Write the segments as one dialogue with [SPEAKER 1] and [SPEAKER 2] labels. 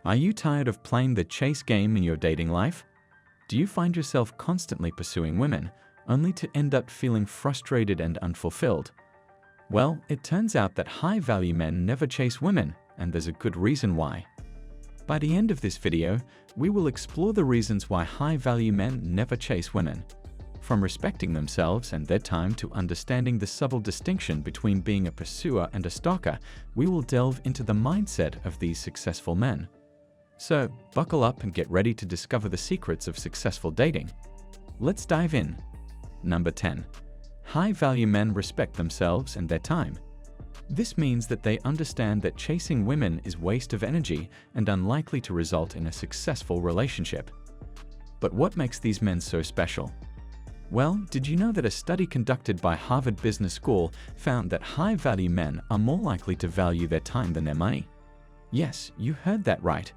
[SPEAKER 1] Are you tired of playing the chase game in your dating life? Do you find yourself constantly pursuing women, only to end up feeling frustrated and unfulfilled? Well, it turns out that high-value men never chase women, and there's a good reason why. By the end of this video, we will explore the reasons why high-value men never chase women. From respecting themselves and their time to understanding the subtle distinction between being a pursuer and a stalker, we will delve into the mindset of these successful men. So, buckle up and get ready to discover the secrets of successful dating. Let's dive in. Number 10. High-value men respect themselves and their time. This means that they understand that chasing women is a waste of energy and unlikely to result in a successful relationship. But what makes these men so special? Well, did you know that a study conducted by Harvard Business School found that high-value men are more likely to value their time than their money? Yes, you heard that right.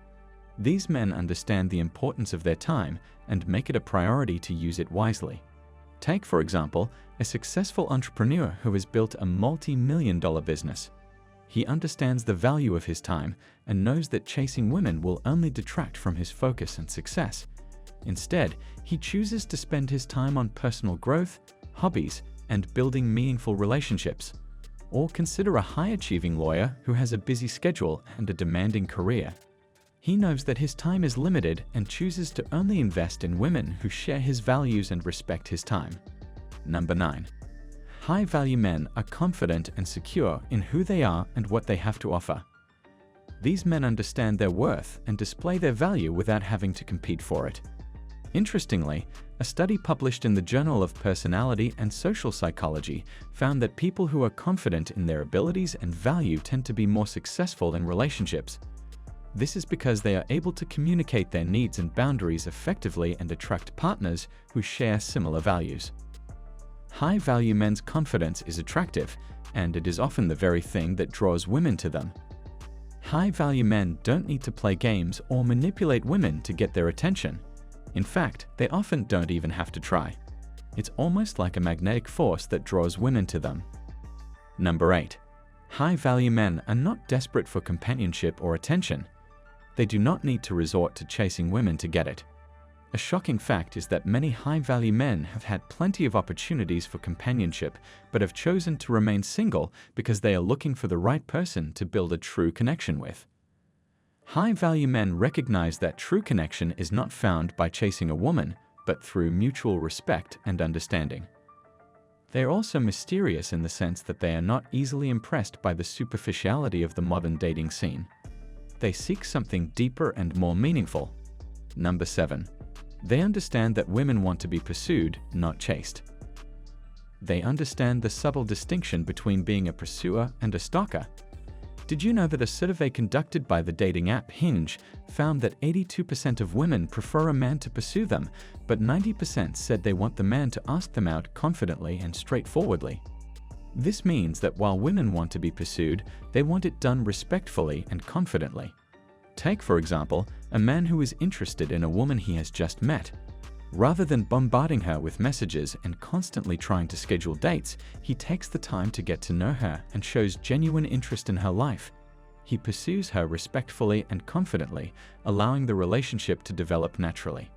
[SPEAKER 1] These men understand the importance of their time and make it a priority to use it wisely. Take, for example, a successful entrepreneur who has built a multi-million-dollar business. He understands the value of his time and knows that chasing women will only detract from his focus and success. Instead, he chooses to spend his time on personal growth, hobbies, and building meaningful relationships. Or consider a high-achieving lawyer who has a busy schedule and a demanding career. He knows that his time is limited and chooses to only invest in women who share his values and respect his time. Number 9. High-value men are confident and secure in who they are and what they have to offer. These men understand their worth and display their value without having to compete for it. Interestingly, a study published in the Journal of Personality and Social Psychology found that people who are confident in their abilities and value tend to be more successful in relationships. This is because they are able to communicate their needs and boundaries effectively and attract partners who share similar values. High-value men's confidence is attractive, and it is often the very thing that draws women to them. High-value men don't need to play games or manipulate women to get their attention. In fact, they often don't even have to try. It's almost like a magnetic force that draws women to them. Number 8. High-value men are not desperate for companionship or attention. They do not need to resort to chasing women to get it. A shocking fact is that many high-value men have had plenty of opportunities for companionship, but have chosen to remain single because they are looking for the right person to build a true connection with. High-value men recognize that true connection is not found by chasing a woman, but through mutual respect and understanding. They are also mysterious in the sense that they are not easily impressed by the superficiality of the modern dating scene. They seek something deeper and more meaningful. Number 7. They understand that women want to be pursued, not chased. They understand the subtle distinction between being a pursuer and a stalker. Did you know that a survey conducted by the dating app Hinge found that 82% of women prefer a man to pursue them, but 90% said they want the man to ask them out confidently and straightforwardly? This means that while women want to be pursued, they want it done respectfully and confidently. Take, for example, a man who is interested in a woman he has just met. Rather than bombarding her with messages and constantly trying to schedule dates, he takes the time to get to know her and shows genuine interest in her life. He pursues her respectfully and confidently, allowing the relationship to develop naturally.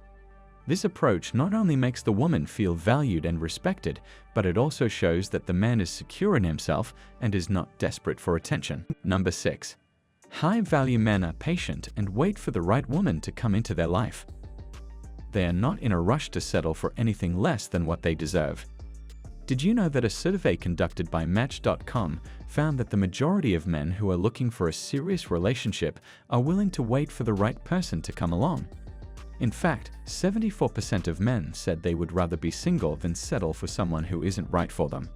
[SPEAKER 1] This approach not only makes the woman feel valued and respected, but it also shows that the man is secure in himself and is not desperate for attention. Number 6. High-value men are patient and wait for the right woman to come into their life. They are not in a rush to settle for anything less than what they deserve. Did you know that a survey conducted by Match.com found that the majority of men who are looking for a serious relationship are willing to wait for the right person to come along? In fact, 74% of men said they would rather be single than settle for someone who isn't right for them.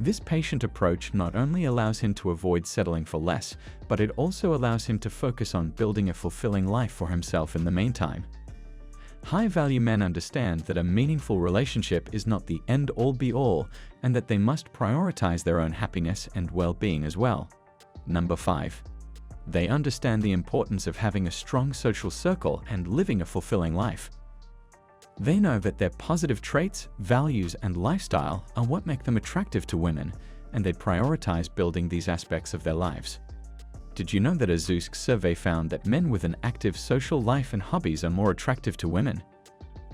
[SPEAKER 1] This patient approach not only allows him to avoid settling for less, but it also allows him to focus on building a fulfilling life for himself in the meantime. High-value men understand that a meaningful relationship is not the end-all be-all, and that they must prioritize their own happiness and well-being as well. Number 5. They understand the importance of having a strong social circle and living a fulfilling life. They know that their positive traits, values, and lifestyle are what make them attractive to women, and they prioritize building these aspects of their lives. Did you know that a Zoosk survey found that men with an active social life and hobbies are more attractive to women?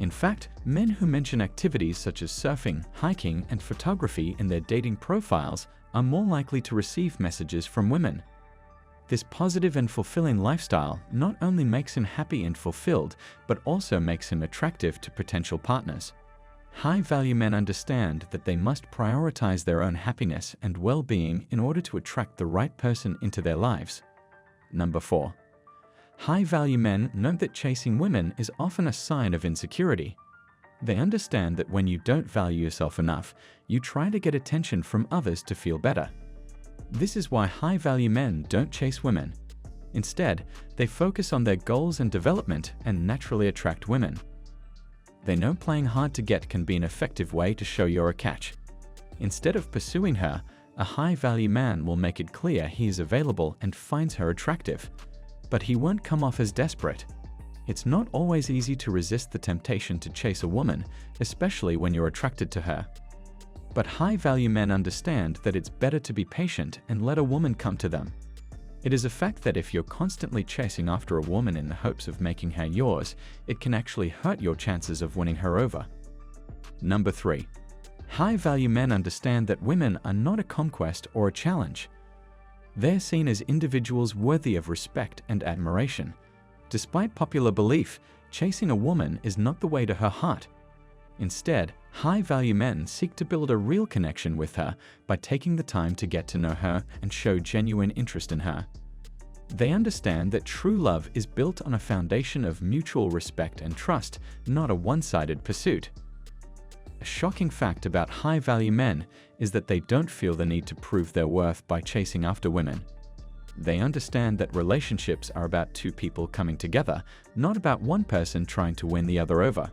[SPEAKER 1] In fact, men who mention activities such as surfing, hiking, and photography in their dating profiles are more likely to receive messages from women. This positive and fulfilling lifestyle not only makes him happy and fulfilled, but also makes him attractive to potential partners. High-value men understand that they must prioritize their own happiness and well-being in order to attract the right person into their lives. Number 4. High-value men know that chasing women is often a sign of insecurity. They understand that when you don't value yourself enough, you try to get attention from others to feel better. This is why high-value men don't chase women. Instead, they focus on their goals and development and naturally attract women. They know playing hard to get can be an effective way to show you're a catch. Instead of pursuing her, a high-value man will make it clear he is available and finds her attractive. But he won't come off as desperate. It's not always easy to resist the temptation to chase a woman, especially when you're attracted to her. But high-value men understand that it's better to be patient and let a woman come to them. It is a fact that if you're constantly chasing after a woman in the hopes of making her yours, it can actually hurt your chances of winning her over. Number 3. High-value men understand that women are not a conquest or a challenge. They're seen as individuals worthy of respect and admiration. Despite popular belief, chasing a woman is not the way to her heart. Instead, high-value men seek to build a real connection with her by taking the time to get to know her and show genuine interest in her. They understand that true love is built on a foundation of mutual respect and trust, not a one-sided pursuit. A shocking fact about high-value men is that they don't feel the need to prove their worth by chasing after women. They understand that relationships are about two people coming together, not about one person trying to win the other over.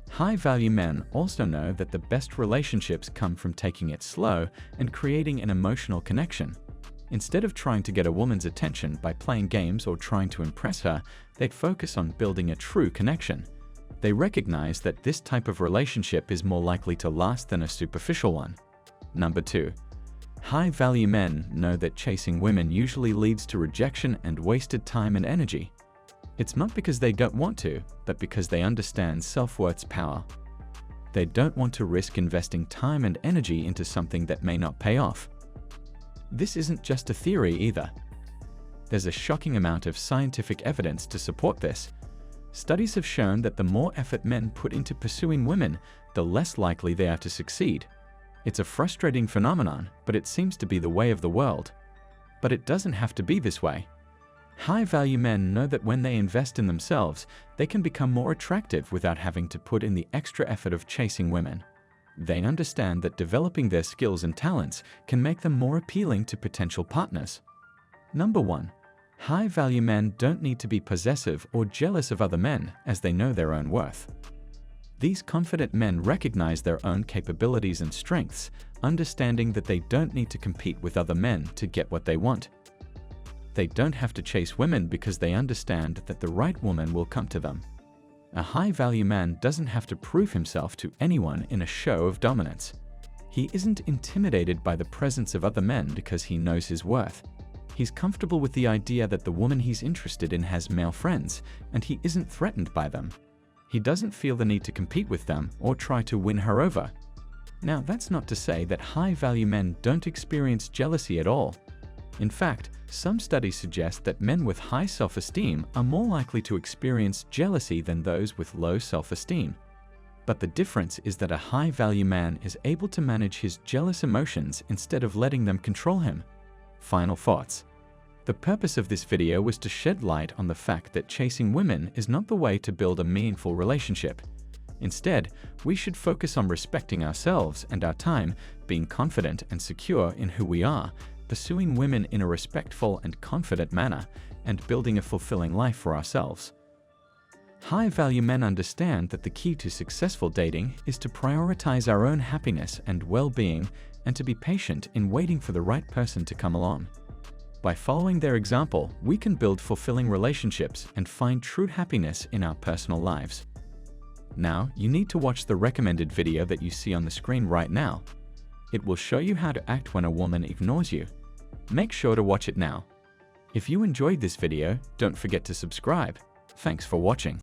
[SPEAKER 1] High-value men also know that the best relationships come from taking it slow and creating an emotional connection. Instead of trying to get a woman's attention by playing games or trying to impress her, they'd focus on building a true connection. They recognize that this type of relationship is more likely to last than a superficial one. Number 2. High-value men know that chasing women usually leads to rejection and wasted time and energy. It's not because they don't want to, but because they understand self-worth's power. They don't want to risk investing time and energy into something that may not pay off. This isn't just a theory either. There's a shocking amount of scientific evidence to support this. Studies have shown that the more effort men put into pursuing women, the less likely they are to succeed. It's a frustrating phenomenon, but it seems to be the way of the world. But it doesn't have to be this way. High-value men know that when they invest in themselves, they can become more attractive without having to put in the extra effort of chasing women. They understand that developing their skills and talents can make them more appealing to potential partners. Number 1. High-value men don't need to be possessive or jealous of other men as they know their own worth. These confident men recognize their own capabilities and strengths, understanding that they don't need to compete with other men to get what they want. They don't have to chase women because they understand that the right woman will come to them. A high-value man doesn't have to prove himself to anyone in a show of dominance. He isn't intimidated by the presence of other men because he knows his worth. He's comfortable with the idea that the woman he's interested in has male friends, and he isn't threatened by them. He doesn't feel the need to compete with them or try to win her over. Now, that's not to say that high-value men don't experience jealousy at all. In fact, some studies suggest that men with high self-esteem are more likely to experience jealousy than those with low self-esteem. But the difference is that a high-value man is able to manage his jealous emotions instead of letting them control him. Final thoughts. The purpose of this video was to shed light on the fact that chasing women is not the way to build a meaningful relationship. Instead, we should focus on respecting ourselves and our time, being confident and secure in who we are, pursuing women in a respectful and confident manner, and building a fulfilling life for ourselves. High-value men understand that the key to successful dating is to prioritize our own happiness and well-being and to be patient in waiting for the right person to come along. By following their example, we can build fulfilling relationships and find true happiness in our personal lives. Now, you need to watch the recommended video that you see on the screen right now. It will show you how to act when a woman ignores you. Make sure to watch it now. If you enjoyed this video, don't forget to subscribe. Thanks for watching.